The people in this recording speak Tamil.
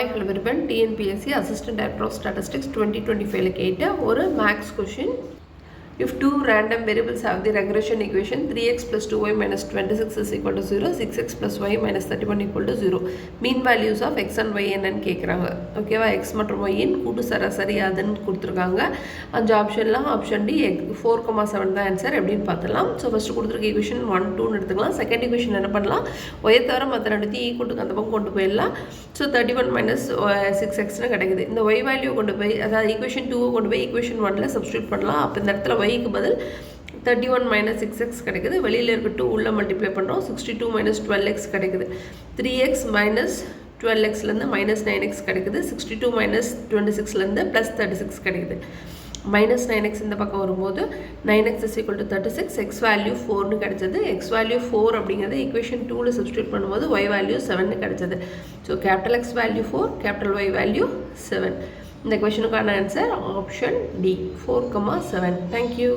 Hi, hello everyone. TNPSC Assistant Director of Statistics 2025 கேட்ட ஒரு maths question. If two random variables have the regression equation 3x plus 2y minus 26 is equal to 0, 6x plus y minus 31 equal to 0. Mean values of x and y என்னன்னு கேட்குறாங்க. ஓகேவா, x மற்றும் y இன் கூட்டு சராசரி அதுன்னு கொடுத்துருக்காங்க. அஞ்சு ஆப்ஷன்லாம் ஆப்ஷன் டி 4,7 தான் ஆன்சர். எப்படின்னு பார்த்துலாம். ஸோ ஃபஸ்ட்டு கொடுத்துருக்க ஈக்குவேஷன் 1, 2ன்னு எடுத்துக்கலாம். செகண்ட் ஈக்குவேஷன் என்ன பண்ணலாம், ஒயை தவிர மற்ற ரெண்டுத்தையும் ஈக்குவலுக்கு அந்த பக்கம் கொண்டு போயிடலாம். ஸோ 31 minus 6xன்னு கிடைக்குது. இந்த y வேல்யூ கொண்டு போய், அதாவது ஈக்குவேஷன் 2 கொண்டு போய் ஈக்குவேஷன் 1ல் சப்ஸ்டியூட் பண்ணலாம். அப்போ இந்த இடத்துல க்கு பதில் 31 minus 6x கிடைக்குது. வெளியில் இருக்க 2 உள்ள மல்டிப்ளை பண்ணுறோம். 62 minus 12x கிடைக்குது. 3x minus 12xலேருந்து minus 9x கிடைக்குது. 62 minus 26லேருந்து plus 36 கிடைக்குது. minus 9x இந்த பக்கம் வரும்போது 9x is equal to 36, x value 4னு கிடைச்சது. x value 4 அப்படிங்கிறது ஈக்குவேஷன் 2ல் சப்ஸ்டியூட் பண்ணும்போது y value 7னு கிடைச்சது. So capital X value 4, capital Y value 7. இந்த கொஷனுக்கான ஆன்சர் ஆப்ஷன் டி 4,7. தேங்க்யூ.